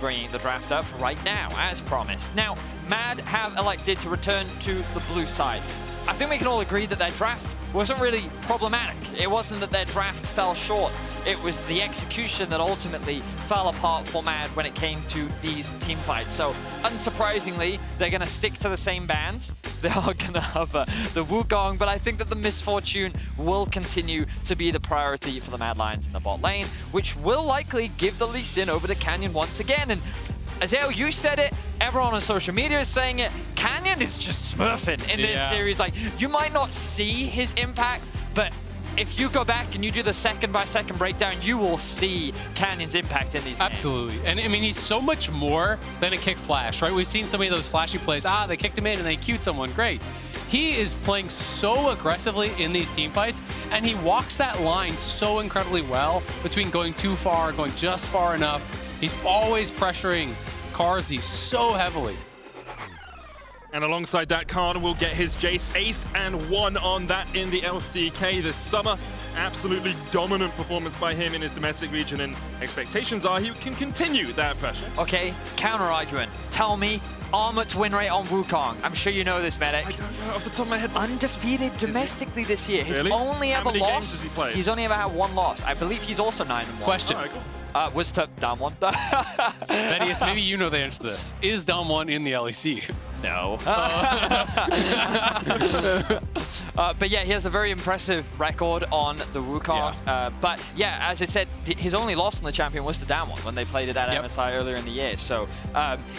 bringing the draft up right now, as promised. Now, Mad have elected to return to the blue side. I think we can all agree that their draft wasn't really problematic. It wasn't that their draft fell short. It was the execution that ultimately fell apart for Mad when it came to these team fights. So, unsurprisingly, they're going to stick to the same bands. They are going to have the Wukong, but I think that the misfortune will continue to be the priority for the Mad Lions in the bot lane, which will likely give the Lee Sin over to Canyon once again. And Azale, you said it, everyone on social media is saying it, Canyon is just smurfing in this series. Like, you might not see his impact, but if you go back and you do the second-by-second breakdown, you will see Canyon's impact in these games. Absolutely. And I mean, he's so much more than a kick flash, right? We've seen so many of those flashy plays. They kicked him in and they queued someone. Great. He is playing so aggressively in these team fights, and he walks that line so incredibly well between going too far, going just far enough. He's always pressuring Carzzy so heavily. And alongside that, Khan will get his Jace ace and 1 on that in the LCK this summer. Absolutely dominant performance by him in his domestic region, and expectations are he can continue that pressure. Okay, counter-argument. Tell me, Armut's win rate on Wukong. I'm sure you know this, Medic. I don't know off the top of my head. Undefeated domestically this year. He's only ever lost. He's only ever had 1 loss. I believe he's also 9-1. Question. All right, cool. Was to DAMWON. Thaddeus, maybe you know the answer to this. Is DAMWON in the LEC? No. But yeah, he has a very impressive record on the Wukong. Yeah. But yeah, as I said, his only loss in the champion was to DAMWON when they played it at MSI earlier in the year. So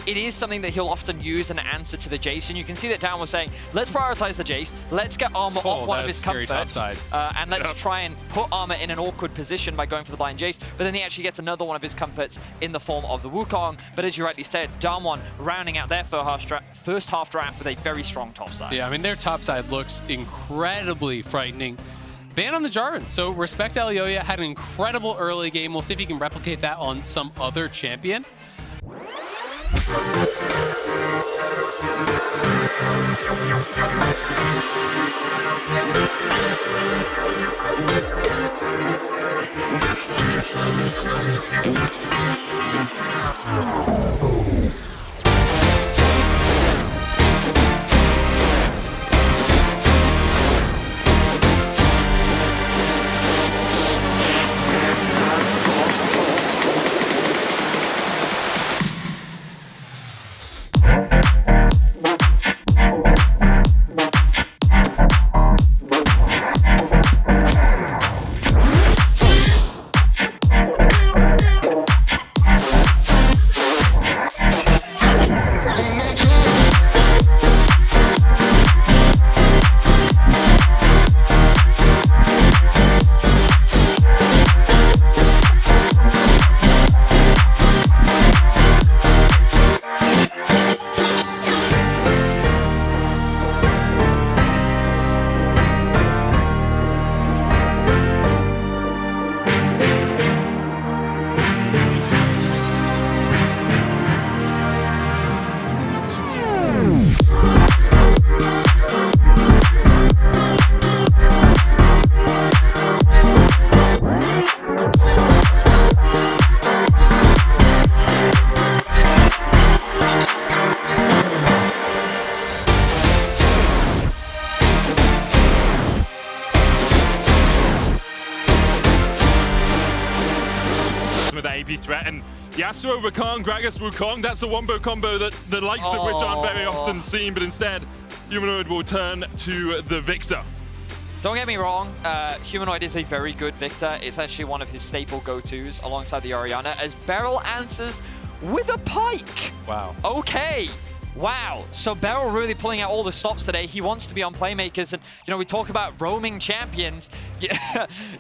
it is something that he'll often use an answer to the Jace. And you can see that DAMWON was saying, let's prioritize the Jace, let's get Armor off one of his comforts, and let's try and put Armor in an awkward position by going for the blind Jace. But then he actually gets another one of his comforts in the form of the Wukong. But as you rightly said, DAMWON rounding out their first half draft with a very strong top side. Yeah, I mean, their top side looks incredibly frightening. Ban on the Jarvan. So respect Elioya, had an incredible early game. We'll see if he can replicate that on some other champion. With that AP threat, and Yasuo, Rakan, Gragas, Wukong, that's a wombo combo that the likes of which aren't very often seen, but instead, Humanoid will turn to the victor. Don't get me wrong, Humanoid is a very good victor. It's actually one of his staple go-tos alongside the Orianna, as Beryl answers with a pike. Wow. Okay. Wow, so Beryl really pulling out all the stops today. He wants to be on playmakers, and you know, we talk about roaming champions.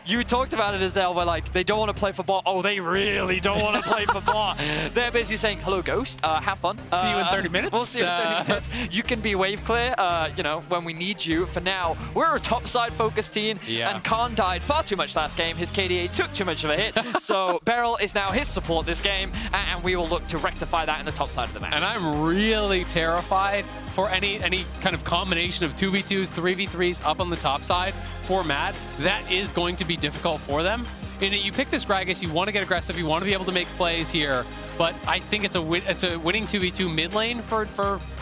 You talked about it, Azale, where like they don't want to play for bot. Oh, they really don't want to play for bot. They're basically saying, "Hello, Ghost. Have fun. See you in 30 minutes. We'll see you in 30 minutes. You can be wave clear. You know, when we need you. For now, we're a top side focused team, and Khan died far too much last game. His KDA took too much of a hit, so Beryl is now his support this game, and we will look to rectify that in the top side of the match. And I'm really terrified for any kind of combination of 2v2s, 3v3s up on the top side for Mad. That is going to be difficult for them. And you pick this Gragas, you want to get aggressive, you want to be able to make plays here, but I think it's a winning 2v2 mid lane for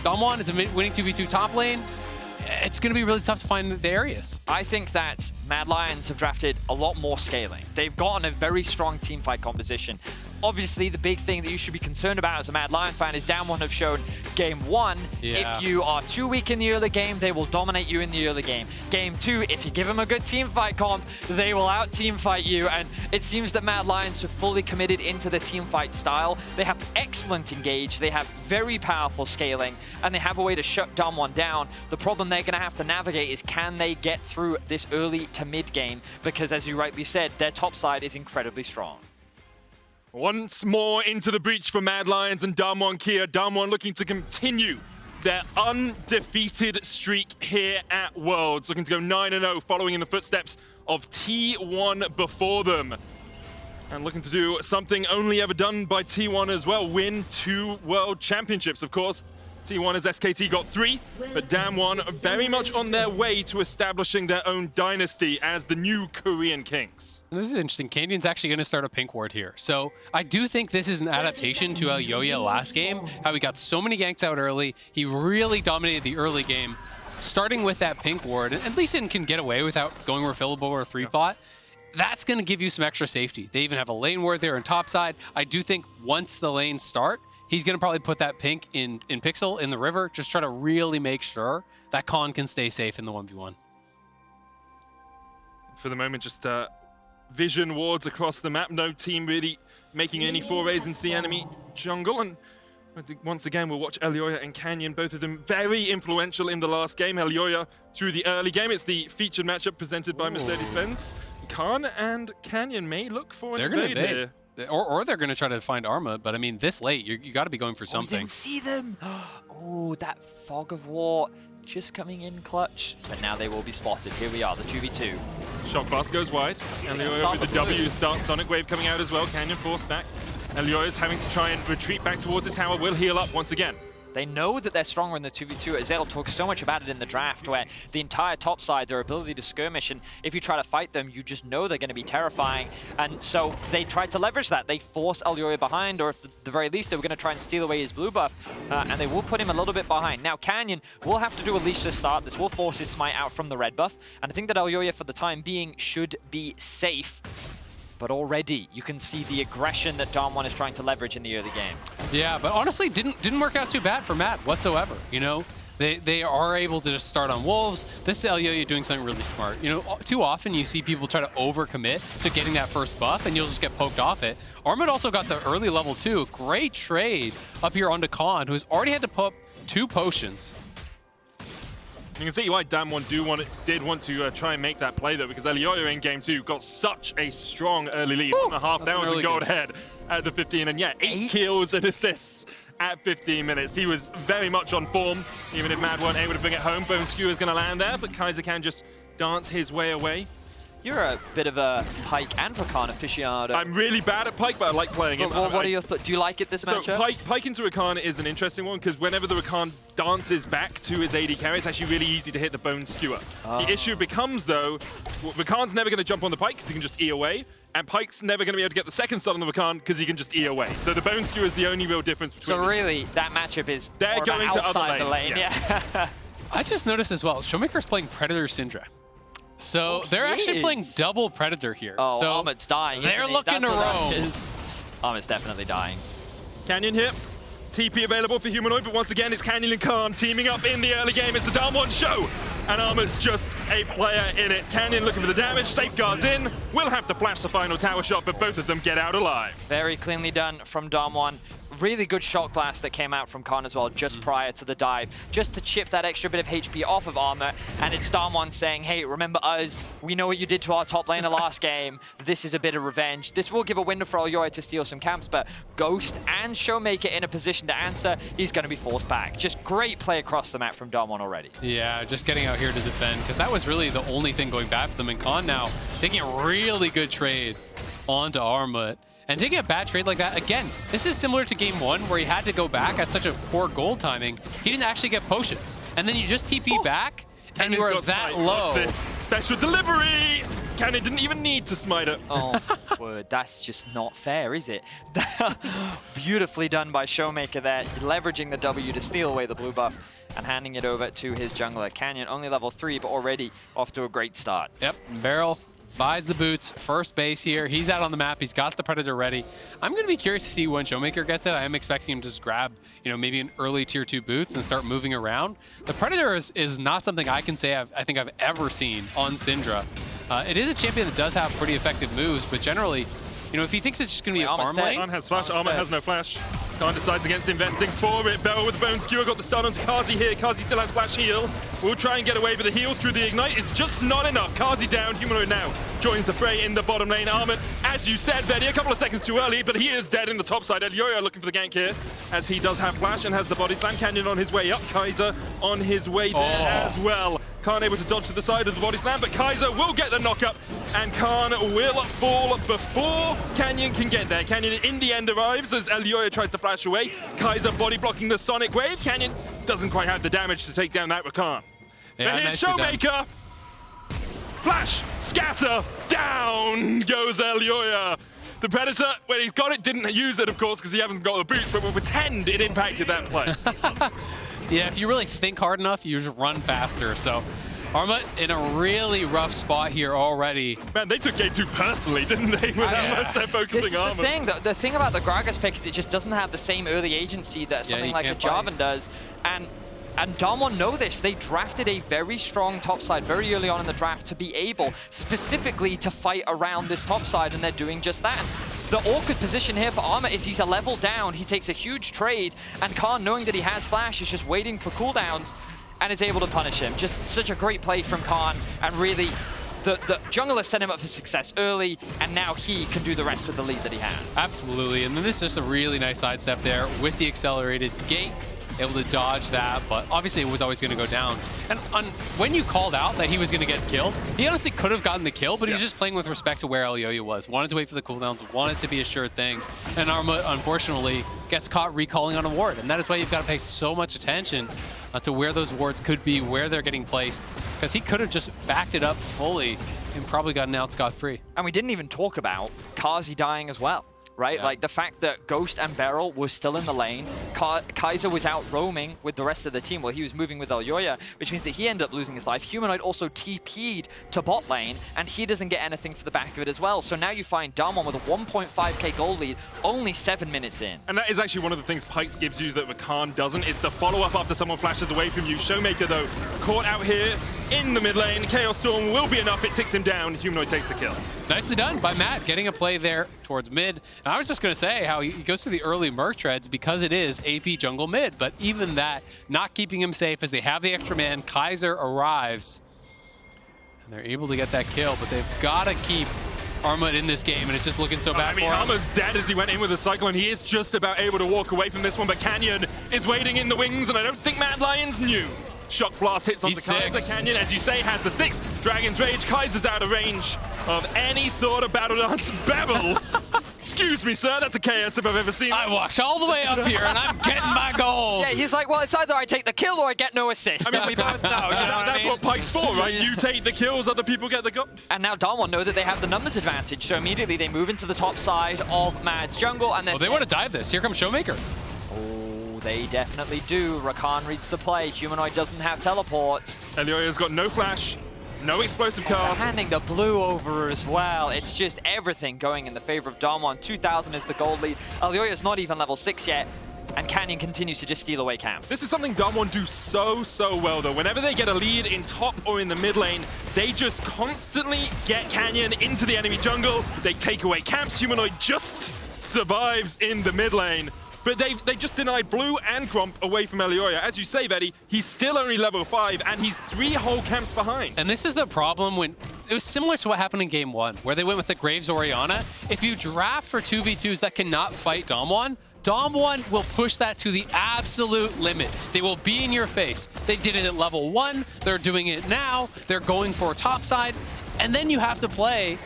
DAMWON. It's a winning 2v2 top lane. It's going to be really tough to find the areas. I think that Mad Lions have drafted a lot more scaling. They've gotten a very strong teamfight composition. Obviously, the big thing that you should be concerned about as a Mad Lions fan is DAMWON have shown game 1, if you are too weak in the early game, they will dominate you in the early game. Game 2, if you give them a good teamfight comp, they will out-teamfight you, and it seems that Mad Lions are fully committed into the teamfight style. They have excellent engage, they have very powerful scaling, and they have a way to shut DAMWON down. The problem they're going to have to navigate is, can they get through this early to mid game? Because as you rightly said, their top side is incredibly strong. Once more into the breach for Mad Lions and DAMWON Kia. DAMWON looking to continue their undefeated streak here at Worlds. Looking to go 9-0, following in the footsteps of T1 before them. And looking to do something only ever done by T1 as well, win 2 World Championships, of course. T1 as SKT got 3, but DAMWON very much on their way to establishing their own dynasty as the new Korean kings. This is interesting. Canyon's actually going to start a pink ward here. So I do think this is an adaptation to Elyoya last game, how he got so many ganks out early. He really dominated the early game, starting with that pink ward. And Lee Sin can get away without going refillable or 3-pot. That's going to give you some extra safety. They even have a lane ward there on top side. I do think once the lanes start, he's going to probably put that pink in Pixel in the river, just try to really make sure that Khan can stay safe in the 1v1. For the moment, just vision wards across the map. No team really making any forays into the enemy jungle. And I think once again, we'll watch Elyoya and Canyon, both of them very influential in the last game. Elyoya through the early game. It's the featured matchup presented by Mercedes-Benz. Khan and Canyon may look for an invade here. Or they're going to try to find Arma, but I mean, this late, you got to be going for something. I didn't see them. Oh, that fog of war just coming in clutch. But now they will be spotted. Here we are, the 2v2. Shock blast goes wide. Elyoya with the W starts Sonic Wave coming out as well. Canyon forced back. Elyoya's having to try and retreat back towards his tower. Will heal up once again. They know that they're stronger in the 2v2. Azale talks so much about it in the draft, where the entire top side, their ability to skirmish, and if you try to fight them, you just know they're going to be terrifying. And so they tried to leverage that. They force Elyoya behind, or at the very least, they were going to try and steal away his blue buff, and they will put him a little bit behind. Now, Canyon will have to do a leash to start. This will force his smite out from the red buff, and I think that Elyoya, for the time being, should be safe. But already, you can see the aggression that DAMWON is trying to leverage in the early game. Yeah, but honestly, didn't work out too bad for Matt whatsoever. You know, they are able to just start on Wolves. This is Elyoya doing something really smart. You know, too often you see people try to overcommit to getting that first buff, and you'll just get poked off it. Armid also got the early level 2. Great trade up here onto Khan, who's already had to put 2 potions. You can see why DAMWON did want to try and make that play, though, because Elyoya in game 2 got such a strong early lead. 1,500 gold ahead at the 15, and yeah, 8 kills and assists at 15 minutes. He was very much on form, even if Mad weren't able to bring it home. Bone Skewer's going to land there, but Kaiser can just dance his way away. You're a bit of a Pyke and Rakan aficionado. I'm really bad at Pyke, but I like playing it. What are your thoughts? Do you like it this matchup? Pyke into Rakan is an interesting one, because whenever the Rakan dances back to his AD carry, it's actually really easy to hit the Bone Skewer. The issue becomes, though, Rakan's never going to jump on the Pyke because he can just E away, and Pyke's never going to be able to get the second stun on the Rakan because he can just E away. So the Bone Skewer is the only real difference between them. So really, that matchup is they're going to outside other lanes, the lane. Yeah. I just noticed as well, Showmaker's playing Predator Syndra. So they're actually playing double Predator here. Oh, so Armid's dying. They're looking to roam. Armid's definitely dying. Canyon here. TP available for Humanoid, but once again, it's Canyon and Khan teaming up in the early game. It's the DAMWON show, and Armid's just a player in it. Canyon looking for the damage, safeguards in. Will have to flash the final tower shot, but both of them get out alive. Very cleanly done from DAMWON. Really good shock blast that came out from Khan as well, just prior to the dive, just to chip that extra bit of HP off of Armor. And it's DAMWON saying, hey, remember us? We know what you did to our top laner last game. This is a bit of revenge. This will give a window for Elyoya to steal some camps, but Ghost and Showmaker in a position to answer. He's going to be forced back. Just great play across the map from DAMWON already. Yeah, just getting out here to defend, because that was really the only thing going bad for them. And Khan now taking a really good trade onto Armut. And taking a bad trade like that, again, this is similar to game 1 where he had to go back at such a poor gold timing. He didn't actually get potions. And then you just TP back, and you are that low. Watch this special delivery! Canyon didn't even need to smite it. Oh, word. That's just not fair, is it? Beautifully done by Showmaker there, leveraging the W to steal away the blue buff and handing it over to his jungler. Canyon, only level 3, but already off to a great start. Yep, Barrel buys the boots, first base here. He's out on the map. He's got the Predator ready. I'm going to be curious to see when Showmaker gets it. I am expecting him to just grab, you know, maybe an early tier 2 boots and start moving around. The Predator is not something I can say I think I've ever seen on Syndra. It is a champion that does have pretty effective moves, but generally, you know, if he thinks it's just going to be a farm lane... Khan has flash, Armor has no flash. Khan decides against investing for it. Bell with the bone skewer, got the stun onto Kazi here. Kazi still has flash heal. Will try and get away, but the heal through the ignite is just not enough. Kazi down, Humanoid now joins the fray in the bottom lane. Armor, as you said, Vedi, a couple of seconds too early, but he is dead in the top side. Elyoya looking for the gank here, as he does have flash and has the body slam. Canyon on his way up, Kaiser on his way there as well. Khan able to dodge to the side of the body slam, but Kaiser will get the knock up, and Khan will fall before Canyon can get there. Canyon in the end arrives as Elyoya tries to flash away. Kaiser body blocking the Sonic Wave. Canyon doesn't quite have the damage to take down that Rakan. Yeah, but here's Showmaker. Flash, scatter, down goes Elyoya. The Predator, when he's got it, didn't use it, of course, because he hasn't got the boots, but we'll pretend it impacted that play. Yeah, if you really think hard enough, you just run faster. So Armut in a really rough spot here already. Man, they took game 2 personally, didn't they? With how much they're focusing this is Armut. the thing. The thing about the Gragas pick is it just doesn't have the same early agency that something like a Jarvan does. And DAMWON know this. They drafted a very strong topside very early on in the draft to be able specifically to fight around this topside, and they're doing just that. The awkward position here for Armor is he's a level down. He takes a huge trade, and Khan, knowing that he has flash, is just waiting for cooldowns and is able to punish him. Just such a great play from Khan, and really the jungler set him up for success early, and now he can do the rest with the lead that he has. Absolutely, and then this is just a really nice sidestep there with the accelerated gate. Able to dodge that, but obviously it was always going to go down. And when you called out that he was going to get killed, he honestly could have gotten the kill, but he was just playing with respect to where Elyoya was. Wanted to wait for the cooldowns, wanted to be a sure thing. And Armut, unfortunately, gets caught recalling on a ward. And that is why you've got to pay so much attention to where those wards could be, where they're getting placed. Because he could have just backed it up fully and probably gotten out scot-free. And we didn't even talk about Kazi dying as well. Right? Yeah. Like the fact that Ghost and Beryl were still in the lane. Kaiser was out roaming with the rest of the team. Well, he was moving with Elyoya, which means that he ended up losing his life. Humanoid also TP'd to bot lane, and he doesn't get anything for the back of it as well. So now you find DAMWON with a 1.5k gold lead, only 7 minutes in. And that is actually one of the things Pikes gives you that Rakan doesn't, is the follow-up after someone flashes away from you. Showmaker, though, caught out here in the mid lane. Chaos Storm will be enough. It ticks him down. Humanoid takes the kill. Nicely done by Matt, getting a play there towards mid. And I was just going to say how he goes to the early Merc treads because it is AP jungle mid, but even that, not keeping him safe as they have the extra man. Kaiser arrives, and they're able to get that kill, but they've got to keep Armut in this game, and it's just looking so bad for him. Armut's dead as he went in with a Cyclone. He is just about able to walk away from this one, but Canyon is waiting in the wings, and I don't think Mad Lions knew. Shock Blast hits onto Kaiser. Canyon, as you say, has the 6. Dragon's Rage. Kaiser's out of range of any sort of battle dance. Bevel! Excuse me, sir. That's a KS if I've ever seen it. I walked all the way up here, and I'm getting my gold. Yeah, he's like, well, it's either I take the kill or I get no assist. I mean, we both know. That's what Pike's for, right? You take the kills, other people get the gold. And now DAMWON know that they have the numbers advantage, so immediately they move into the top side of Mad's jungle, and they want to dive this. Here comes Showmaker. They definitely do. Rakan reads the play. Humanoid doesn't have teleport. Elyoya's got no flash, no explosive cast. Handing the blue over as well. It's just everything going in the favor of DAMWON. 2,000 is the gold lead. Elyoya's not even level 6 yet, and Canyon continues to just steal away camps. This is something DAMWON do so well, though. Whenever they get a lead in top or in the mid lane, they just constantly get Canyon into the enemy jungle. They take away camps. Humanoid just survives in the mid lane. But they just denied Blue and Gromp away from Elyoya. As you say, Vedi, he's still only level 5, and he's 3 whole camps behind. And this is the problem when... It was similar to what happened in Game 1, where they went with the Graves Orianna. If you draft for 2v2s that cannot fight DAMWON, DAMWON will push that to the absolute limit. They will be in your face. They did it at level 1. They're doing it now. They're going for topside. And then you have to play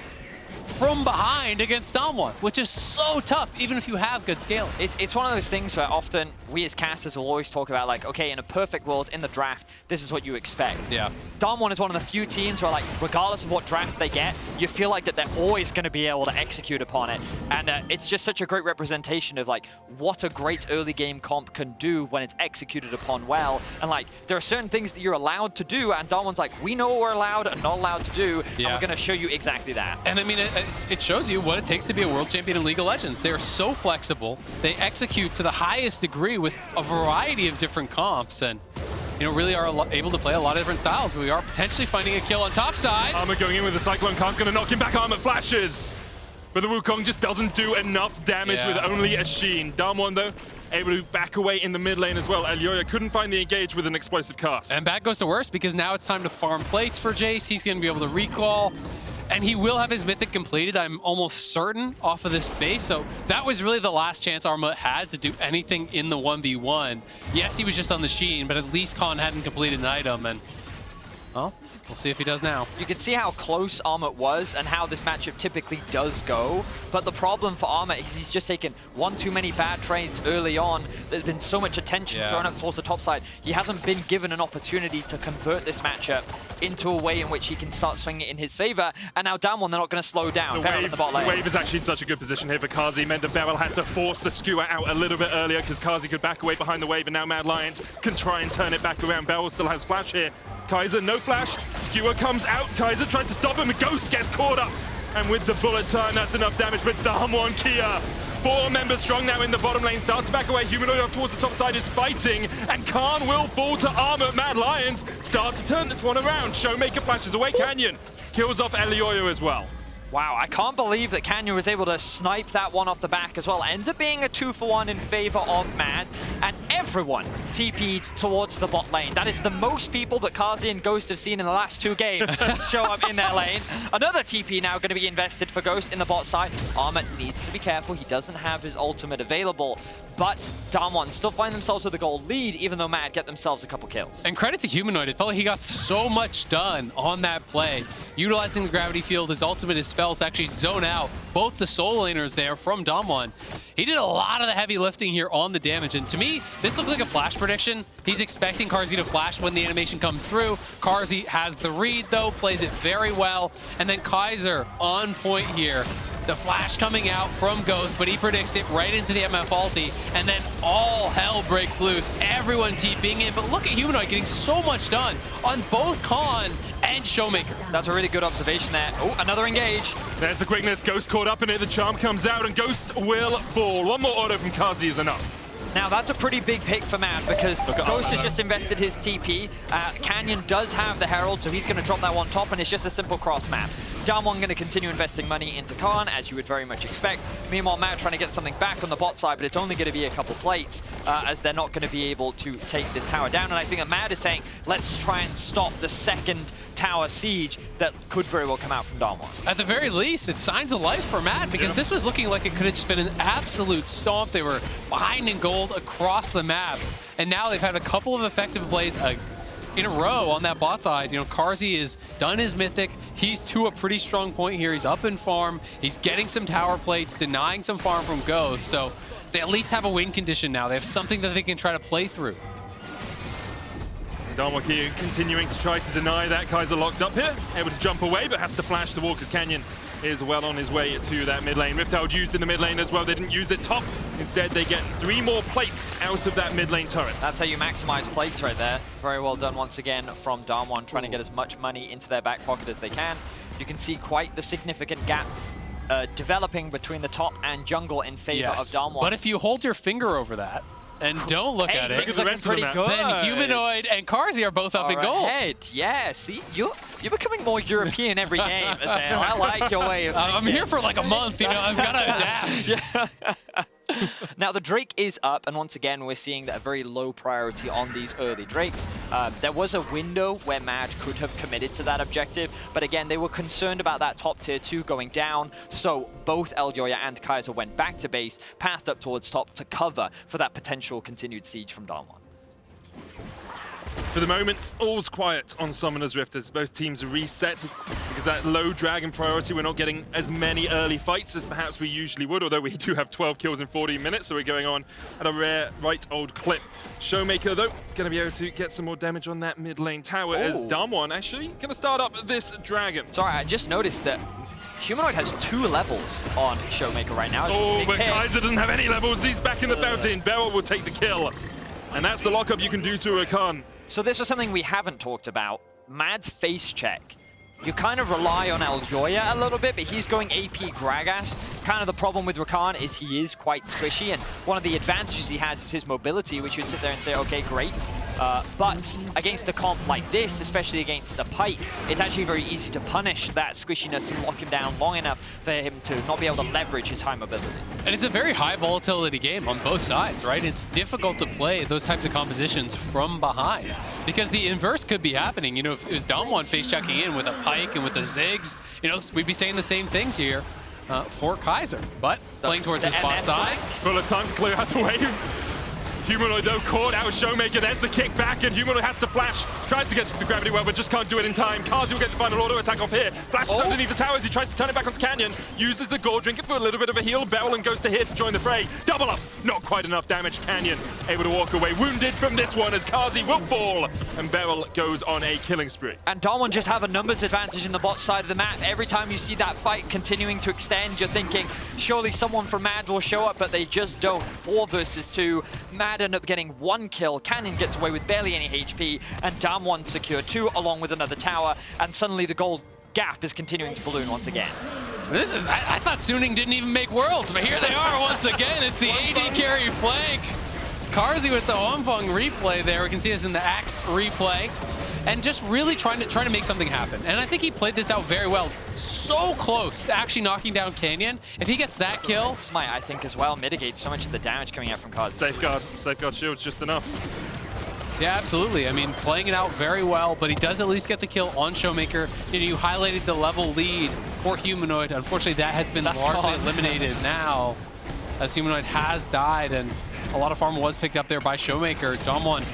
from behind against DAMWON, which is so tough, even if you have good scaling. It's one of those things where often we as casters will always talk about, like, okay, in a perfect world, in the draft, this is what you expect. Yeah. DAMWON is one of the few teams where, like, regardless of what draft they get, you feel like that they're always going to be able to execute upon it. And it's just such a great representation of, like, what a great early game comp can do when it's executed upon well. And, like, there are certain things that you're allowed to do, and DAMWON's like, we know what we're allowed and not allowed to do, and we're going to show you exactly that. And I mean, it shows you what it takes to be a world champion in League of Legends. They are so flexible. They execute to the highest degree with a variety of different comps, and you know, really are able to play a lot of different styles. But we are potentially finding a kill on top side. Armor going in with the Cyclone. Khan's going to knock him back. Armor flashes. But the Wukong just doesn't do enough damage with only a Sheen. DAMWON, though, able to back away in the mid lane as well. Elyoya couldn't find the engage with an explosive cast. And bad goes to worse because now it's time to farm plates for Jace. He's going to be able to recall. And he will have his Mythic completed, I'm almost certain, off of this base. So that was really the last chance Arma had to do anything in the 1v1. Yes, he was just on the Sheen, but at least Khan hadn't completed an item. And, well, we'll see if he does now. You can see how close Armut was and how this matchup typically does go. But the problem for Armut is he's just taken one too many bad trades early on. There's been so much attention thrown up towards the top side. He hasn't been given an opportunity to convert this matchup into a way in which he can start swinging it in his favor. And now DAMWON, they're not going to slow down. The wave is actually in such a good position here for Kazi. Meant that Beryl had to force the skewer out a little bit earlier because Kazi could back away behind the wave, and now Mad Lions can try and turn it back around. Beryl still has flash here. Kaiser, no flash. Skewer comes out. Kaiser tries to stop him. The Ghost gets caught up. And with the bullet time, that's enough damage. But DAMWON Kia, 4 members strong now in the bottom lane. Starts to back away. Humanoid off towards the top side is fighting. And Khan will fall to armor. Mad Lions start to turn this one around. Showmaker flashes away. Canyon kills off Elyoya as well. Wow, I can't believe that Canyon was able to snipe that one off the back as well. Ends up being a 2-for-1 in favor of Mad, and everyone TP'd towards the bot lane. That is the most people that Kazi and Ghost have seen in the last 2 games show up in their lane. Another TP now going to be invested for Ghost in the bot side. Armut needs to be careful. He doesn't have his ultimate available, but DAMWON still find themselves with a gold lead, even though Mad get themselves a couple kills. And credit to Humanoid. It felt like he got so much done on that play. Utilizing the gravity field, his ultimate, his spells to actually zone out both the solo laners there from DAMWON. He did a lot of the heavy lifting here on the damage, and to me, this looked like a flash prediction. He's expecting Carzzy to flash when the animation comes through. Carzzy has the read, though, plays it very well, and then Kaiser on point here. The flash coming out from Ghost, but he predicts it right into the MF ulti, and then all hell breaks loose. Everyone TPing in, but look at Humanoid getting so much done on both Khan and Showmaker. That's a really good observation there. Oh, another engage. There's the quickness. Ghost caught up in it. The charm comes out, and Ghost will fall. One more auto from Kazi is enough. Now, that's a pretty big pick for Mad because Ghost has just invested his TP. Canyon does have the Herald, so he's going to drop that one top, and it's just a simple cross map. DAMWON going to continue investing money into Khan, as you would very much expect. Meanwhile, Mad trying to get something back on the bot side, but it's only going to be a couple plates, as they're not going to be able to take this tower down. And I think that Mad is saying, let's try and stop the second tower siege that could very well come out from DAMWON. At the very least, it's signs of life for Mad, because this was looking like it could have just been an absolute stomp. They were behind in gold across the map, and now they've had a couple of effective plays in a row on that bot side. You know, Carzzy has done his Mythic. He's to a pretty strong point here. He's up in farm. He's getting some tower plates, denying some farm from Ghost. So they at least have a win condition now. They have something that they can try to play through. DAMWON here continuing to try to deny that. Kaiser locked up here, able to jump away, but has to flash the wall because Canyon is well on his way to that mid lane. Rift Herald used in the mid lane as well. They didn't use it top. Instead, they get 3 more plates out of that mid lane turret. That's how you maximize plates right there. Very well done once again from DAMWON, trying to get as much money into their back pocket as they can. You can see quite the significant gap developing between the top and jungle in favor of DAMWON. But if you hold your finger over that and don't look at it, looking pretty good. Then Humanoid and Carzzy are both up in gold. Yeah, see, you're becoming more European every game. I like your way of thinking. I'm here for like a month, you know, I've got to adapt. Now, the Drake is up, and once again, we're seeing that a very low priority on these early Drakes. There was a window where Mad could have committed to that objective, but again, they were concerned about that top tier 2 going down, so both Elyoya and Kaiser went back to base, pathed up towards top to cover for that potential continued siege from DAMWON. For the moment, all's quiet on Summoner's Rift as both teams reset because that low dragon priority, we're not getting as many early fights as perhaps we usually would, although we do have 12 kills in 14 minutes, so we're going on at a rare right old clip. Showmaker, though, going to be able to get some more damage on that mid lane tower as DAMWON actually going to start up this dragon. Sorry, I just noticed that Humanoid has 2 levels on Showmaker right now. Oh, but Kaiser doesn't have any levels. He's back in the fountain. Beryl will take the kill. And that's the lockup you can do to a Khan. So this was something we haven't talked about. Mad's face check. You kind of rely on Aljoya a little bit, but he's going AP Gragas. Kind of the problem with Rakan is he is quite squishy, and one of the advantages he has is his mobility, which you'd sit there and say, okay, great. But against a comp like this, especially against the Pyke, it's actually very easy to punish that squishiness and lock him down long enough for him to not be able to leverage his high mobility. And it's a very high volatility game on both sides, right? It's difficult to play those types of compositions from behind because the inverse could be happening. You know, if it was DAMWON face checking in with a Pyke and with the Ziggs, you know, we'd be saying the same things here for Kaiser. But playing towards his bot side. Full of time to clear out the wave. Humanoid, though, caught out Showmaker. There's the kick back, and Humanoid has to flash. Tries to get to the gravity well, but just can't do it in time. Kazi will get the final auto attack off here. Flashes underneath the towers. He tries to turn it back onto Canyon. Uses the gold drinker for a little bit of a heal. Beryl goes to hit to join the fray. Double up. Not quite enough damage. Canyon able to walk away. Wounded from this one as Kazi will fall. And Beryl goes on a killing spree. And DAMWON just have a numbers advantage in the bot side of the map. Every time you see that fight continuing to extend, you're thinking, surely someone from Mad will show up, but they just don't. 4 versus 2. Mad end up getting 1 kill. Canyon gets away with barely any HP, and DAMWON secure 2 along with another tower, and suddenly the gold gap is continuing to balloon once again. This is, I thought Suning didn't even make Worlds, but here they are once again. It's the AD carry flank. Karzi with the Ompong replay there. We can see this in the Axe replay. And just really trying to make something happen. And I think he played this out very well. So close to actually knocking down Canyon. If he gets that kill... This might, I think, as well mitigate so much of the damage coming out from Karzi. Safeguard shield's just enough. Yeah, absolutely. I mean, playing it out very well, but he does at least get the kill on Showmaker. You know, you highlighted the level lead for Humanoid. Unfortunately, that has been largely eliminated now, as Humanoid has died, and a lot of farm was picked up there by Showmaker. DAMWON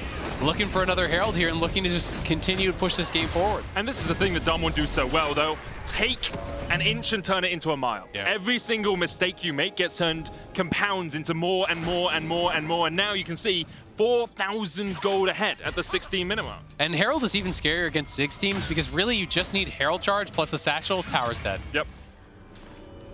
looking for another Herald here and looking to just continue to push this game forward. And this is the thing that DAMWON do so well, though. Take an inch and turn it into a mile. Yeah. Every single mistake you make gets compounds into more and more and more and more. And now you can see 4,000 gold ahead at the 16-minute mark. And Herald is even scarier against Ziggs teams because really you just need Herald charge plus a satchel, tower's dead. Yep.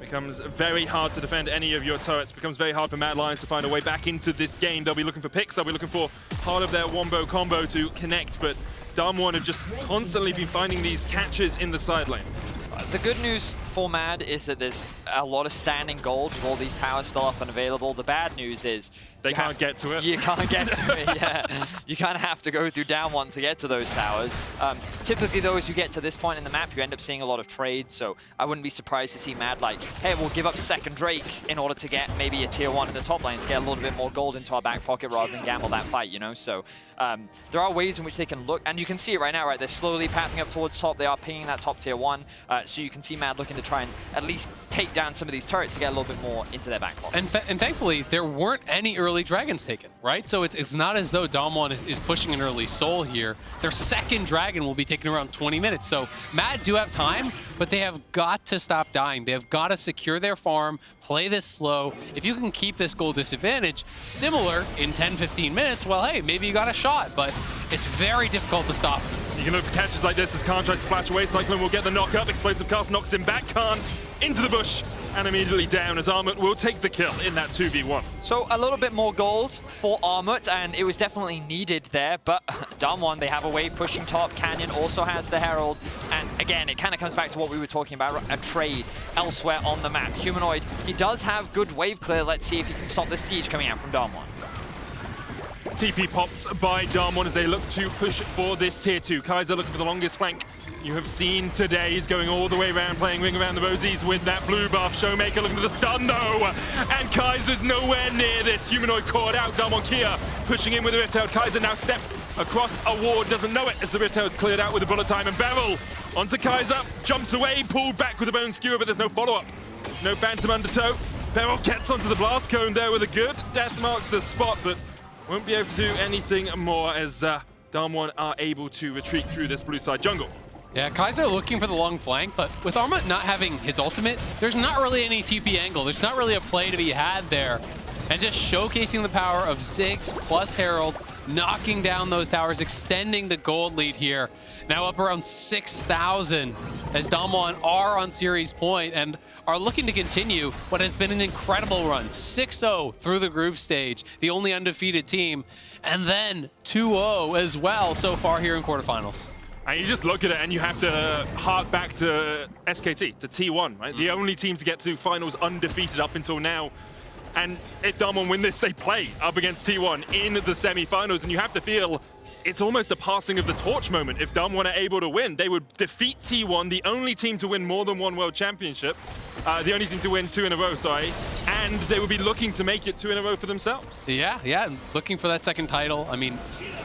Becomes very hard to defend any of your turrets. Becomes very hard for Mad Lions to find a way back into this game. They'll be looking for picks. They'll be looking for part of their wombo combo to connect, but DAMWON have just constantly been finding these catches in the side lane. The good news for Mad is that there's a lot of standing gold with all these towers still up and available. The bad news is they can't get to it. You can't get to it, yeah. You kind of have to go through DAMWON to get to those towers. Typically, though, as you get to this point in the map, you end up seeing a lot of trades, so I wouldn't be surprised to see Mad like, hey, we'll give up second Drake in order to get maybe a tier 1 in the top lane to get a little bit more gold into our back pocket rather than gamble that fight, you know? So there are ways in which they can look, and you can see it right now, right? They're slowly pathing up towards top. They are pinging that top tier 1, so you can see Mad looking to try and at least take down some of these turrets to get a little bit more into their back pocket. And thankfully, there weren't any early dragons taken, right? So it's not as though DAMWON is pushing an early soul here. Their second dragon will be taken around 20 minutes. So Mad do have time, but they have got to stop dying. They have got to secure their farm, play this slow. If you can keep this goal disadvantage similar in 10-15 minutes, well, hey, maybe you got a shot, but it's very difficult to stop. You can look for catches like this as Khan tries to flash away. Cyclone will get the knock up. Explosive cast knocks him back. Khan into the bush and immediately down as Armut will take the kill in that 2v1. So a little bit more gold for Armut, and it was definitely needed there, but DAMWON, they have a way pushing top. Canyon also has the Herald, and again, it kind of comes back to what we were talking about, a trade elsewhere on the map. Humanoid, he does have good wave clear. Let's see if he can stop this siege coming out from DAMWON. TP popped by DAMWON as they look to push for this tier 2. Kaiser looking for the longest flank you have seen today. He's going all the way around, playing ring around the rosies with that blue buff. Showmaker looking for the stun though, and Kaiser's nowhere near this. Humanoid caught out. DAMWON Kia pushing in with the Rift Herald. Kaiser now steps across a ward, doesn't know it as the Rift Herald's cleared out with the bullet time, and Beryl onto Kaiser, jumps away, pulled back with a bone skewer, but there's no follow-up. No Phantom undertow. Beryl gets onto the blast cone there with a good death marks the spot, but won't be able to do anything more as DAMWON are able to retreat through this blue side jungle. Yeah, Kaiser looking for the long flank, but with Arma not having his ultimate, there's not really any TP angle. There's not really a play to be had there. And just showcasing the power of Ziggs plus Herald, knocking down those towers, extending the gold lead here. Now up around 6,000 as DAMWON are on series point and are looking to continue what has been an incredible run. 6-0 through the group stage, the only undefeated team, and then 2-0 as well so far here in quarterfinals. And you just look at it and you have to hark back to SKT, to T1, right? The only team to get to finals undefeated up until now. And if DAMWON win this, they play up against T1 in the semi-finals, and you have to feel it's almost a passing of the torch moment. If DAMWON are able to win, they would defeat T1, the only team to win more than one World Championship, the only team to win 2 in a row, sorry, and they would be looking to make it 2 in a row for themselves. Yeah, looking for that second title. I mean,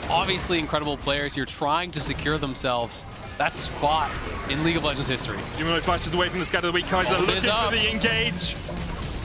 obviously incredible players here trying to secure themselves that spot in League of Legends history. Humanoid flashes away from the scatter of the weak. Kaiser looking for the engage.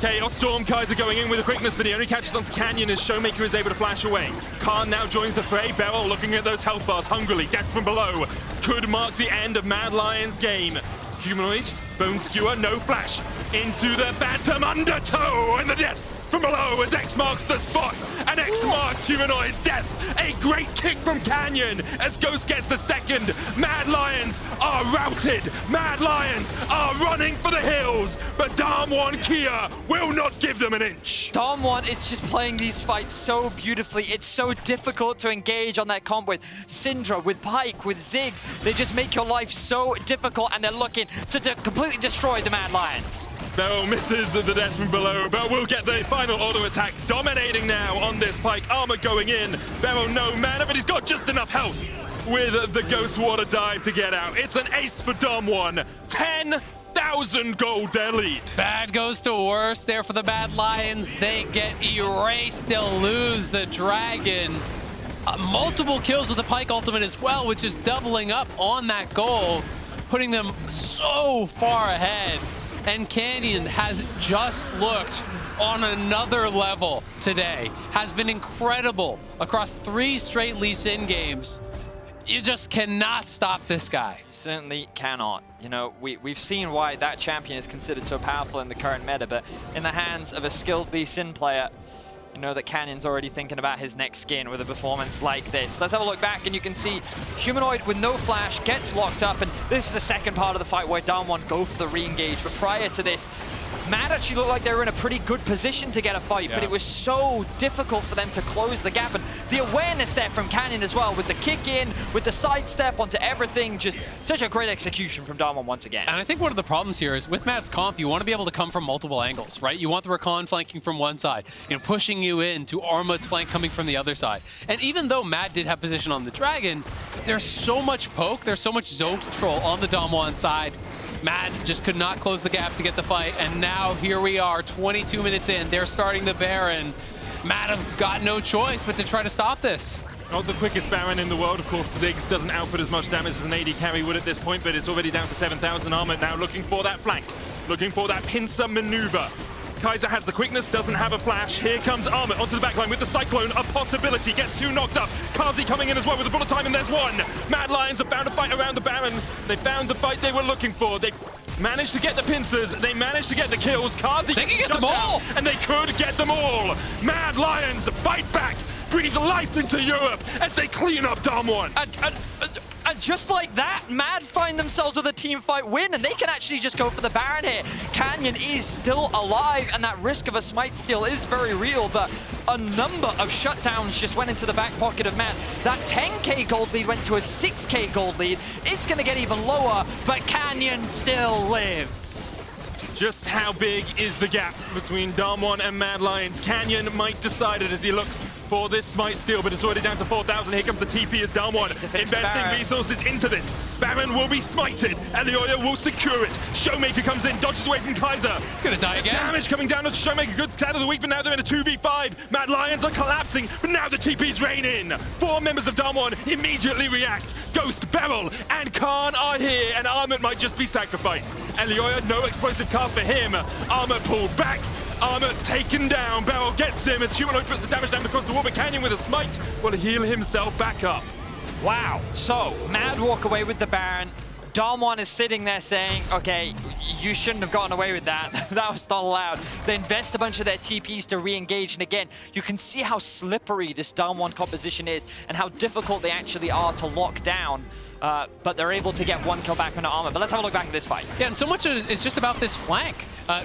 Chaos Storm, Kaiser going in with a quickness, but he only catches onto Canyon as Showmaker is able to flash away. Khan now joins the fray. Beryl looking at those health bars hungrily. Death from below could mark the end of Mad Lion's game. Humanoid, Bone Skewer, no flash. Into the Bantam Undertow, and the death from below as X marks the spot, and X marks Humanoid's death. A great kick from Canyon as Ghost gets the second. Mad Lions are routed. Mad Lions are running for the hills, but DAMWON Kia will not give them an inch. DAMWON is just playing these fights so beautifully. It's so difficult to engage on that comp with Syndra, with Pyke, with Ziggs. They just make your life so difficult, and they're looking to completely destroy the Mad Lions. Beryl misses the death from below, but will get the final auto attack, dominating now on this Pyke. Armor going in. Beryl no mana, but he's got just enough health with the Ghost Water dive to get out. It's an ace for DAMWON. 10,000 gold their lead. Bad goes to worse there for the Mad Lions. They get erased. They'll lose the Dragon. Multiple kills with the Pyke ultimate as well, which is doubling up on that gold, putting them so far ahead. And Canyon has just looked on another level today. Has been incredible across 3 straight Lee Sin games. You just cannot stop this guy. Certainly cannot. You know, we've seen why that champion is considered so powerful in the current meta, but in the hands of a skilled Lee Sin player, you know that Canyon's already thinking about his next skin with a performance like this. Let's have a look back, and you can see Humanoid with no flash gets locked up, and this is the second part of the fight where DAMWON go for the re-engage. But prior to this, Mad actually looked like they were in a pretty good position to get a fight, but it was so difficult for them to close the gap. And the awareness there from Canyon as well, with the kick in, with the sidestep onto everything, just such a great execution from DAMWON once again. And I think one of the problems here is with Mad's comp, you want to be able to come from multiple angles, right? You want the Rakan flanking from one side, you know, pushing you in to Armut's flank coming from the other side. And even though Mad did have position on the Dragon, there's so much poke, there's so much zone control on the DAMWON side. Mad just could not close the gap to get the fight, and now here we are, 22 minutes in. They're starting the Baron. Mad have got no choice but to try to stop this. Not the quickest Baron in the world. Of course, Ziggs doesn't output as much damage as an AD carry would at this point, but it's already down to 7,000 armor. Now looking for that flank, looking for that pincer maneuver. Kaiser has the quickness, doesn't have a flash. Here comes Armut onto the backline with the Cyclone, a possibility. Gets 2 knocked up. Kazi coming in as well with a bullet time, and there's 1. Mad Lions have found a fight around the Baron. They found the fight they were looking for. They managed to get the pincers. They managed to get the kills. Kazi they can get them all, and they could get them all. Mad Lions fight back, breathe life into Europe as they clean up DAMWON. And just like that, Mad find themselves with a team fight win, and they can actually just go for the Baron here. Canyon is still alive, and that risk of a smite steal is very real, but a number of shutdowns just went into the back pocket of Mad. That 10k gold lead went to a 6k gold lead. It's going to get even lower, but Canyon still lives. Just how big is the gap between DAMWON and Mad Lions? Canyon might decide it as he looks for this smite steal, but it's already down to 4,000. Here comes the TP as DAMWON investing resources into this. Baron will be smited, and Elioya will secure it. Showmaker comes in, dodges away from Kaiser. He's gonna die again. Damage coming down on Showmaker, good scatter of the week, but now they're in a 2v5. Mad Lions are collapsing, but now the TPs rain in. 4 members of DAMWON immediately react. Ghost, Beryl, and Khan are here, and Armut might just be sacrificed. Elioya, no explosive card for him. Armut pulled back. Armut taken down. Beryl gets him as Humanoid puts the damage down across the wall, but Canyon with a smite will heal himself back up. Wow. So, Mad walk away with the Baron. DAMWON is sitting there saying, okay, you shouldn't have gotten away with that. That was not allowed. They invest a bunch of their TPs to re-engage. And again, you can see how slippery this DAMWON composition is and how difficult they actually are to lock down. But they're able to get one kill back on Armor. But let's have a look back at this fight. Yeah, and so much is just about this flank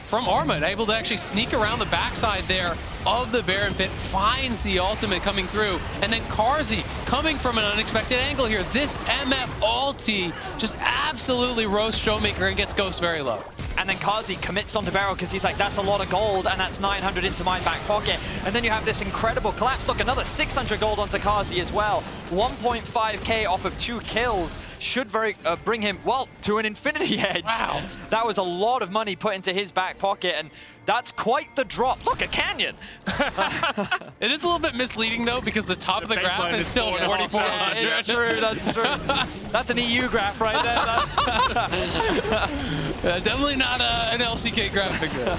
from Armor, able to actually sneak around the backside there of the Baron pit, finds the ultimate coming through, and then Carzzy coming from an unexpected angle here. This MF ulti just absolutely roasts Showmaker and gets Ghost very low. And then Carzzy commits onto Beryl because he's like, that's a lot of gold, and that's 900 into my back pocket. And then you have this incredible collapse. Look, another 600 gold onto Carzzy as well. 1.5k off of 2 kills should bring him, well, to an infinity edge. Wow. That was a lot of money put into his back pocket, and that's quite the drop. Look, a canyon. It is a little bit misleading, though, because the top of the graph is still 4,400. It's true, that's true. That's an EU graph right there. Definitely not an LCK graphic there.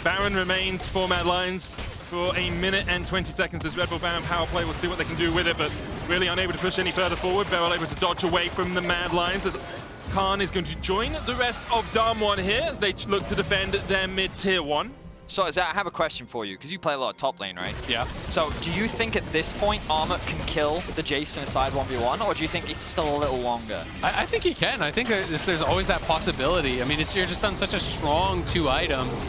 Baron remains for Mad Lions for a minute and 20 seconds as Red Bull Baron power play. We'll see what they can do with it, but really unable to push any further forward. Beryl able to dodge away from the Mad Lions as Khan is going to join the rest of DAMWON here as they look to defend their mid-tier 1. So, Zach, I have a question for you, because you play a lot of top lane, right? Yeah. So, do you think at this point Armor can kill the Jace in a side 1v1, or do you think it's still a little longer? I think he can. I think there's always that possibility. I mean, you're just on such a strong 2 items.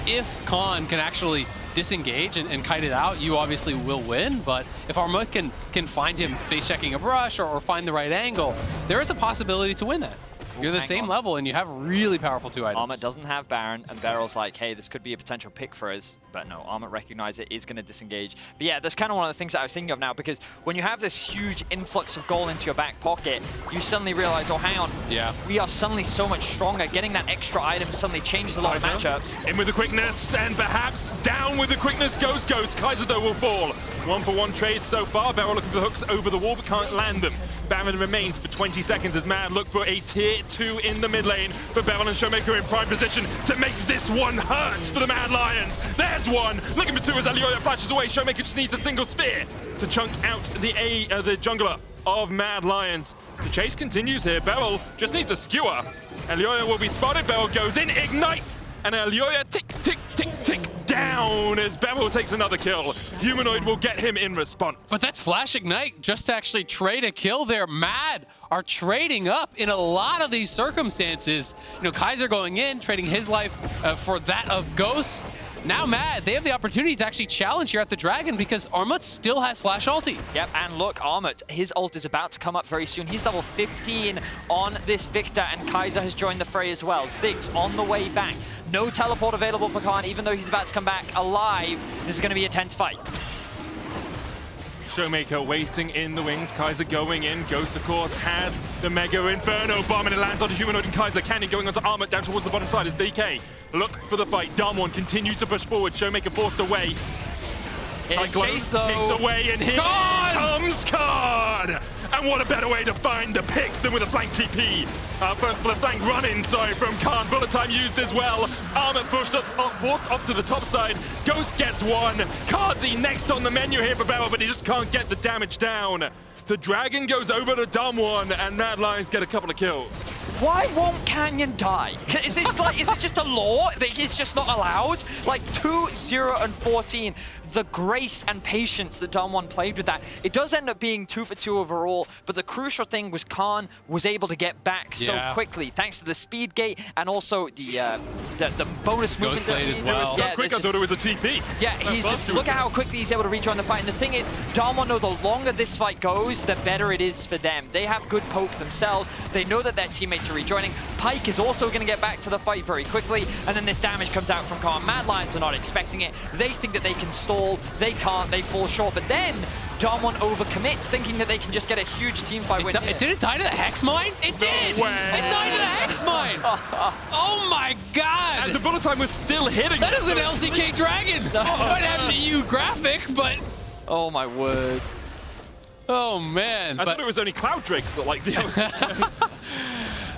If Khan can actually disengage and kite it out, you obviously will win. But if Armor can find him face-checking a brush or find the right angle, there is a possibility to win that. You're the same level, and you have really powerful 2 items. Armor doesn't have Baron, and Beryl's like, hey, this could be a potential pick for us. But no, Armor recognizes it, is going to disengage. But yeah, that's kind of one of the things that I was thinking of now, because when you have this huge influx of gold into your back pocket, you suddenly realize, oh, hang on. Yeah. We are suddenly so much stronger. Getting that extra item suddenly changes a lot of matchups. In with the quickness, and perhaps down with the quickness goes Ghost. Kaiser, though, will fall. 1-for-1 trade so far. Beryl looking for the hooks over the wall, but can't land them. Baron remains for 20 seconds as Mad look for a tier 2 in the mid lane. But Beryl and Showmaker in prime position to make this one hurt for the Mad Lions. There's one. Looking for 2 as Elioya flashes away. Showmaker just needs a single spear to chunk out the jungler of Mad Lions. The chase continues here. Beryl just needs a skewer. Elioya will be spotted. Beryl goes in. Ignite. And Elioya tick, tick, tick, tick down as Beryl takes another kill. Humanoid will get him in response. But that's Flash Ignite just to actually trade a kill there. Mad are trading up in a lot of these circumstances. You know, Kaiser going in, trading his life for that of Ghost. Now Mad, they have the opportunity to actually challenge here at the Dragon because Armut still has Flash ulti. Yep, and look, Armut, his ult is about to come up very soon. He's level 15 on this Victor, and Kaiser has joined the fray as well. 6 on the way back. No teleport available for Khan, even though he's about to come back alive. This is going to be a tense fight. Showmaker waiting in the wings. Kaiser going in. Ghost, of course, has the Mega Inferno bomb, and it lands onto Humanoid and Kaiser. Cannon going onto Armut down towards the bottom side as DK look for the fight. DAMWON continue to push forward. Showmaker forced away. Chase, though. Picked away, and here comes Khan! And what a better way to find the picks than with a flank TP. First flank run-in, from Khan. Bullet time used as well. Armut forced off to the top side. Ghost gets one. Carzzy next on the menu here for Beryl, but he just can't get the damage down. The Dragon goes over to DAMWON, and Mad Lions get a couple of kills. Why won't Canyon die? Is it just a law that he's just not allowed? Like 2, 0, and 14. The grace and patience that DAMWON played with that. It does end up being 2 for 2 overall, but the crucial thing was Khan was able to get back so quickly, thanks to the speed gate and also the bonus movement. Ghost as well. So quick, I thought it was a TP. Yeah, he's just, look at how quickly he's able to rejoin the fight. And the thing is, DAMWON know the longer this fight goes, the better it is for them. They have good poke themselves. They know that their teammates are rejoining. Pyke is also going to get back to the fight very quickly, and then this damage comes out from Khan. Mad Lions are not expecting it. They think that they can stall. They can't, they fall short. But then DAMWON overcommits, thinking that they can just get a huge team fight win. It didn't die to the Hex Mine? It did! No way. It died to the Hex Mine! Oh my god! And the bullet time was still hitting. That is an LCK Dragon! Might have an EU graphic, but... Oh my word. Oh man. I thought it was only Cloud Drakes that like the LCK.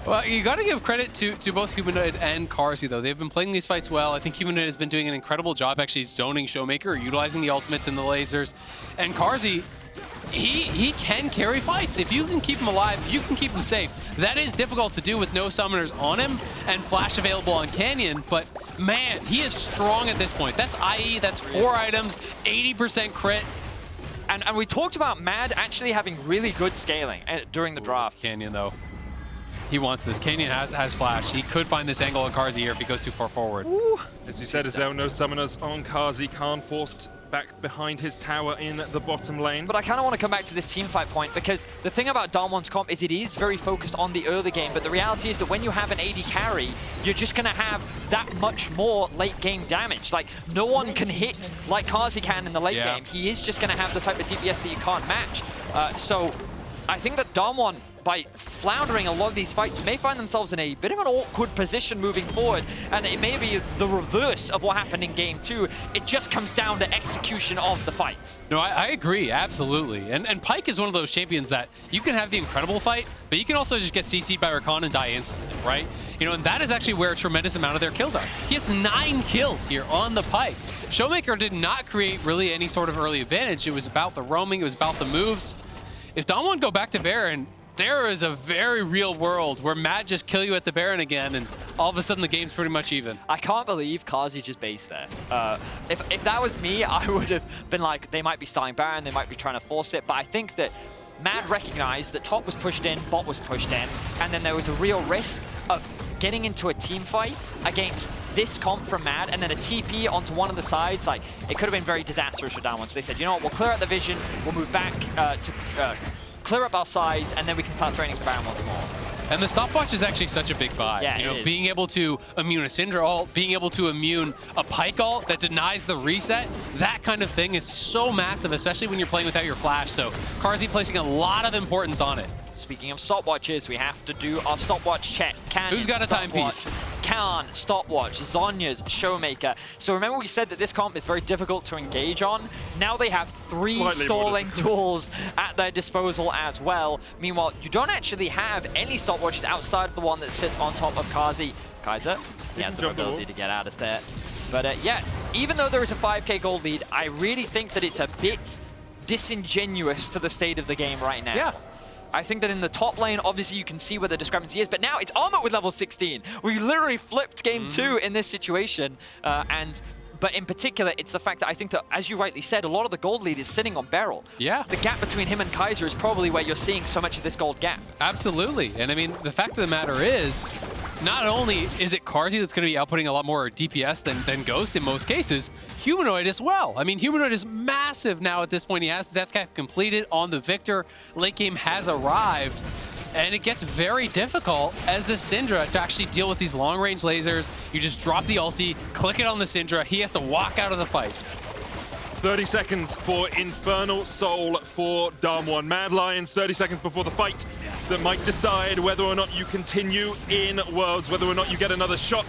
Well, you got to give credit to both Humanoid and Carzzy, though. They've been playing these fights well. I think Humanoid has been doing an incredible job actually zoning Showmaker, utilizing the ultimates and the lasers. And Carzzy, he can carry fights. If you can keep him alive, if you can keep him safe, that is difficult to do with no summoners on him and flash available on Canyon, but man, he is strong at this point. That's IE, that's 4 items, 80% crit. And we talked about Mad actually having really good scaling during the draft. Canyon, though. He wants this. Canyon has flash. He could find this angle on Carzzy here if he goes too far forward. Ooh. As we said, as there are no summoners on Carzzy, Khan forced back behind his tower in the bottom lane. But I kind of want to come back to this team fight point, because the thing about DAMWON's comp is it is very focused on the early game, but the reality is that when you have an AD carry, you're just going to have that much more late game damage. Like, no one can hit like Carzzy can in the late game. He is just going to have the type of DPS that you can't match. So I think that DAMWON, by floundering a lot of these fights, may find themselves in a bit of an awkward position moving forward, and it may be the reverse of what happened in Game 2. It just comes down to execution of the fights. No, I agree, absolutely. And Pyke is one of those champions that you can have the incredible fight, but you can also just get CC'd by Rakan and die instantly, right? You know, and that is actually where a tremendous amount of their kills are. He has 9 kills here on the Pyke. Showmaker did not create really any sort of early advantage. It was about the roaming, it was about the moves. If Damwon go back to Baron, there is a very real world where Mad just kill you at the Baron again, and all of a sudden the game's pretty much even. I can't believe Carzzy just based there. If that was me, I would have been like, they might be starting Baron, they might be trying to force it, but I think that Mad recognized that top was pushed in, bot was pushed in, and then there was a real risk of getting into a team fight against this comp from Mad, and then a TP onto one of the sides. Like, it could have been very disastrous for DAMWON. So they said, you know what, we'll clear out the vision, we'll move back to clear up our sides, and then we can start training the Baron once more. And the stopwatch is actually such a big buy. Yeah, you know, being able to immune a Syndra ult, being able to immune a Pyke ult that denies the reset, that kind of thing is so massive, especially when you're playing without your flash. So Carzzy placing a lot of importance on it. Speaking of stopwatches, we have to do our stopwatch check. Canyon, who's got a timepiece? Khan, stopwatch, Zhonya's, Showmaker. So remember we said that this comp is very difficult to engage on. Now they have 3 stalling tools at their disposal as well. Meanwhile, you don't actually have any stopwatches outside of the one that sits on top of Carzzy. Kaiser, he has the ability to get out of there. But yeah, even though there is a 5k gold lead, I really think that it's a bit disingenuous to the state of the game right now. Yeah. I think that in the top lane, obviously you can see where the discrepancy is, but now it's Armut with level 16. We literally flipped game 2 in this situation, but in particular, it's the fact that I think that, as you rightly said, a lot of the gold lead is sitting on Beryl. Yeah. The gap between him and Kaiser is probably where you're seeing so much of this gold gap. Absolutely. And I mean, the fact of the matter is, not only is it Carzzy that's going to be outputting a lot more DPS than Ghost in most cases, Humanoid as well. I mean, Humanoid is massive now at this point. He has the death cap completed on the Victor. Late game has arrived. And it gets very difficult as the Syndra to actually deal with these long-range lasers. You just drop the ulti, click it on the Syndra. He has to walk out of the fight. 30 seconds for Infernal Soul for DAMWON. Mad Lions, 30 seconds before the fight that might decide whether or not you continue in Worlds, whether or not you get another shot,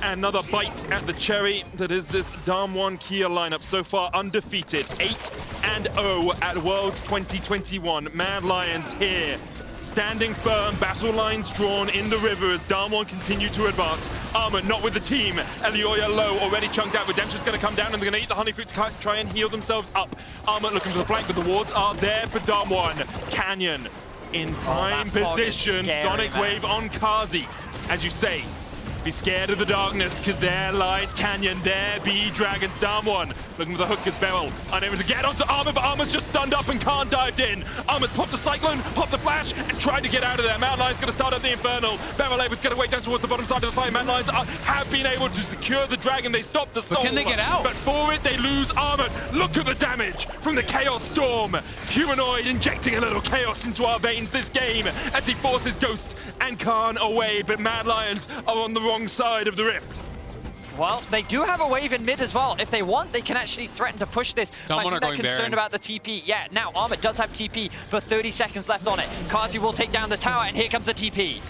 another bite at the cherry that is this DAMWON Kia lineup. So far undefeated, 8-0 at Worlds 2021. Mad Lions here, standing firm, battle lines drawn in the river as DAMWON continue to advance. Armut not with the team. Elioya low, already chunked out. Redemption's going to come down and they're going to eat the honey fruit to try and heal themselves up. Armut looking for the flank, but the wards are there for DAMWON. Canyon in prime position. Sonic Wave on Carzzy. As you say, be scared of the darkness, because there lies Canyon. There be Dragons. DAMWON looking for the hook as Beryl unable to get onto Armut, but Armut's just stunned up and Khan dived in. Armut's popped the Cyclone, popped the Flash, and tried to get out of there. Mad Lions going to start up the Infernal. Beryl able to get away down towards the bottom side of the fight. Mad Lions have been able to secure the Dragon. They stopped the Soul. But can they get out? But for it, they lose Armut. Look at the damage from the Chaos Storm. Humanoid injecting a little chaos into our veins this game as he forces Ghost and Khan away, but Mad Lions are on the wrong side of the rift. Well, they do have a wave in mid as well. If they want, they can actually threaten to push this. Don't want to go concerned Baron. about the TP. Yeah, now Armut does have TP, but 30 seconds left on it. Carzzy will take down the tower, and here comes the TP.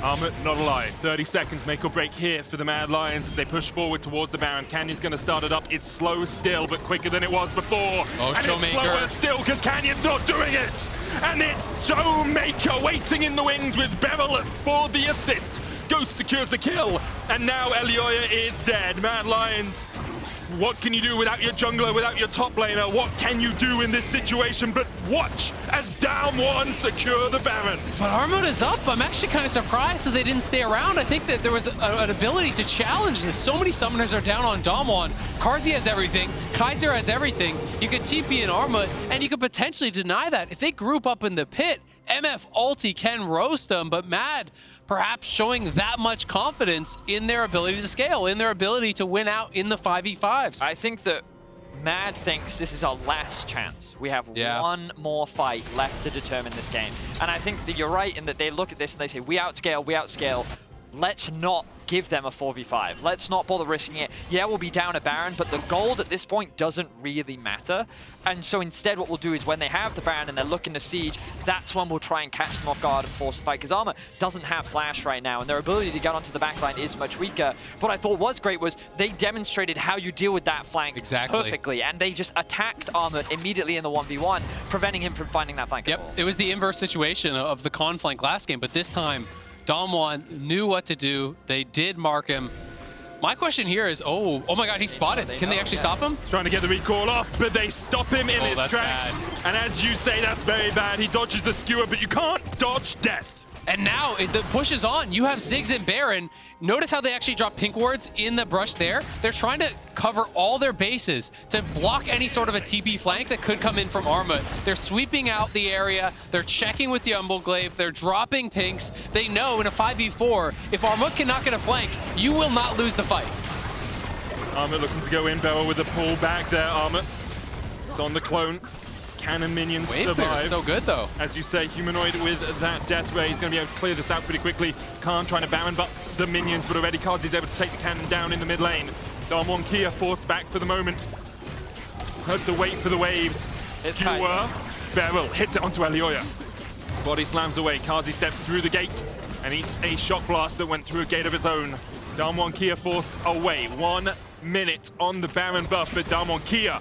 Armut not alive. 30 seconds make or break here for the Mad Lions as they push forward towards the Baron. Canyon's going to start it up. It's slow still, but quicker than it was before. Oh, and it's slower still because Canyon's not doing it. And it's Showmaker waiting in the wings with Beryl for the assist. Ghost secures the kill, and now Elioya is dead. Mad Lions What can you do without your jungler, without your top laner? What can you do in this situation but watch as DAMWON secure the Baron? But Armut is up. I'm actually kind of surprised that they didn't stay around. I think that there was an ability to challenge this. So many summoners are down on DAMWON. Carzzy has everything. Kaiser has everything. You could TP in Armut, and you could potentially deny that. If they group up in the pit, MF ulti can roast them, but Mad perhaps showing that much confidence in their ability to scale, in their ability to win out in the 5v5s. I think that Mad thinks this is our last chance. We have one more fight left to determine this game. And I think that you're right in that they look at this and they say, we outscale. Let's not give them a 4v5. Let's not bother risking it. Yeah, we'll be down a Baron, but the gold at this point doesn't really matter. And so instead what we'll do is when they have the Baron and they're looking to siege, that's when we'll try and catch them off guard and force a fight. Because Armut doesn't have flash right now, and their ability to get onto the backline is much weaker. What I thought was great was they demonstrated how you deal with that flank perfectly. And they just attacked Armut immediately in the 1v1, preventing him from finding that flank at all. It was the inverse situation of the con flank last game, but this time, DAMWON knew what to do. They did mark him. My question here is, oh my God, he's spotted. Can they actually stop him? He's trying to get the recall off, but they stop him in his tracks. Bad. And as you say, that's very bad. He dodges the skewer, but you can't dodge death. And now the push is on. You have Ziggs and Baron. Notice how they actually drop pink wards in the brush there. They're trying to cover all their bases to block any sort of a TP flank that could come in from Armut. They're sweeping out the area. They're checking with the Umbleglaive. They're dropping pinks. They know in a 5v4, if Armut cannot get a flank, you will not lose the fight. Armut looking to go in. Beryl with a pull back there. Armut. It's on the clone. Cannon minions survives. So good though. As you say, Humanoid with that death ray is going to be able to clear this out pretty quickly. Khan trying to Baron but the minions, but already Carzzy's able to take the cannon down in the mid lane. DAMWON Kia forced back for the moment. Have to wait for the waves. Skewer. Beryl hits it onto Elioya. Body slams away. Carzzy steps through the gate and eats a shock blast that went through a gate of its own. DAMWON Kia forced away. 1 minute on the Baron buff, but DAMWON Kia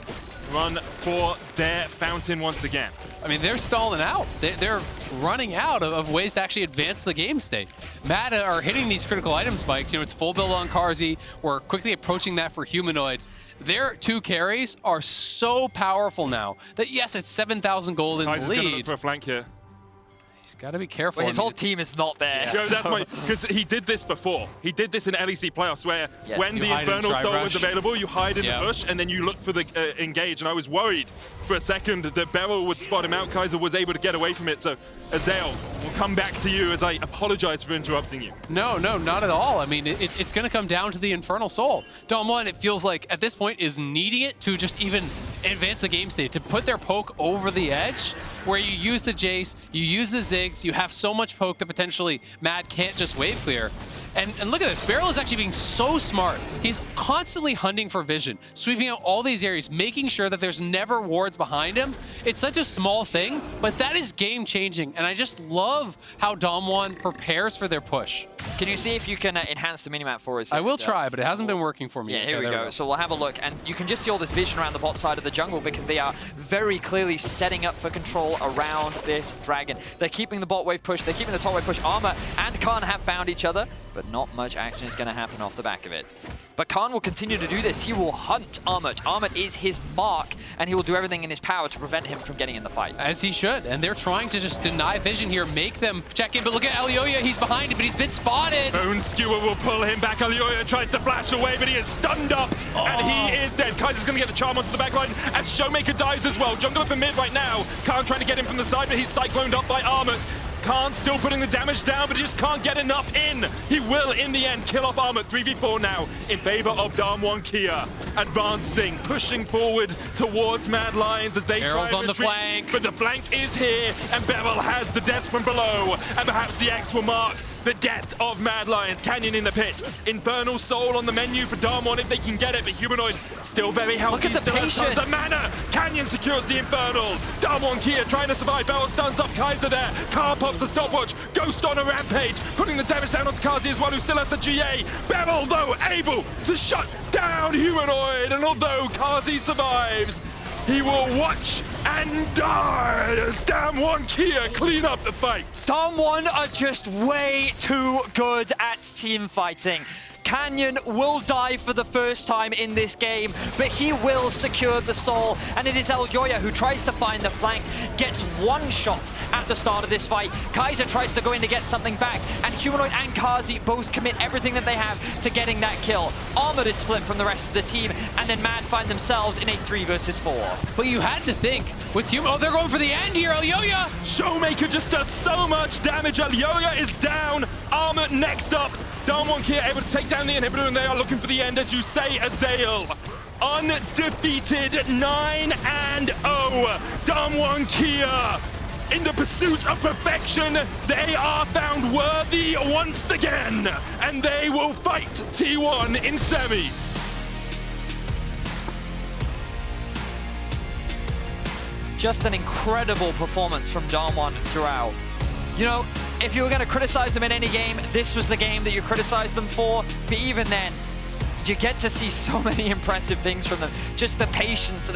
run for their fountain once again. I mean, they're stalling out. They're running out of ways to actually advance the game state. Mad are hitting these critical item spikes. You know, it's full build on Carzzy. We're quickly approaching that for Humanoid. Their 2 carries are so powerful now that, yes, it's 7,000 gold in the lead. Gonna look for a flank here. He's got to be careful. Well, his whole team is not there. Yo, that's my, because he did this before. He did this in LEC playoffs where when the Infernal Soul was available, you hide in the bush and then you look for the engage. And I was worried for a second that Beryl would spot him out. Kaiser was able to get away from it. So Azael, we'll come back to you as I apologize for interrupting you. No, not at all. I mean, it's going to come down to the Infernal Soul. DAMWON, it feels like at this point, is needing it to just even advance the game state, to put their poke over the edge, where you use the Jace, you use the Ziggs, you have so much poke that potentially Mad can't just wave clear. And look at this, Beryl is actually being so smart. He's constantly hunting for vision, sweeping out all these areas, making sure that there's never wards behind him. It's such a small thing, but that is game-changing, and I just love how DAMWON prepares for their push. Can you see if you can enhance the minimap for us? I will try, but it hasn't been working for me. Yeah, here we go. So we'll have a look, and you can just see all this vision around the bot side of the jungle because they are very clearly setting up for control around this dragon. They're keeping the bot wave push, they're keeping the top wave push. Armor and Khan have found each other, but not much action is going to happen off the back of it. But Khan will continue to do this. He will hunt Armut. Armut is his mark, and he will do everything in his power to prevent him from getting in the fight. As he should, and they're trying to just deny vision here, make them check in, but look at Elioya, he's behind him, but he's been spotted. Bone Skewer will pull him back. Elioya tries to flash away, but he is stunned up, and he is dead. Kaiser's going to get the charm onto the back line, as Showmaker dies as well. Jungler for mid right now. Khan trying to get him from the side, but he's cycloned up by Armut. Khan still putting the damage down, but he just can't get enough in. He will, in the end, kill off Armut. 3v4 now in favor of DAMWON Kia. Advancing, pushing forward towards Mad Lions as they Beryl's try on the flank. But the flank is here, and Beryl has the death from below. And perhaps the X will mark the death of Mad Lions. Canyon in the pit. Infernal Soul on the menu for DAMWON if they can get it, but Humanoid still very healthy. Look at the patience. Tons of mana. Canyon secures the Infernal. DAMWON Kia trying to survive. Beryl stuns up Kaiser there. Car pops a stopwatch. Ghost on a rampage. Putting the damage down onto Carzzy as well, who still has the GA. Beryl, though, able to shut down Humanoid. And although Carzzy survives, he will watch and die as DAMWON Kia clean up the fight. DAMWON are just way too good at team fighting. Canyon will die for the first time in this game, but he will secure the soul. And it is Elyoya who tries to find the flank, gets one shot at the start of this fight. Kaiser tries to go in to get something back, and Humanoid and Kazi both commit everything that they have to getting that kill. Armored is split from the rest of the team, and then Mad find themselves in a 3 versus 4. But you had to think, with Human, oh, they're going for the end here, Elyoya! Showmaker just does so much damage. Elyoya is down. Armor next up. DAMWON Kia able to take down the inhibitor, and they are looking for the end, as you say, Azael. Undefeated 9-0. DAMWON Kia. In the pursuit of perfection, they are found worthy once again, and they will fight T1 in semis. Just an incredible performance from DAMWON throughout. You know, if you were going to criticize them in any game, this was the game that you criticized them for. But even then, you get to see so many impressive things from them. Just the patience that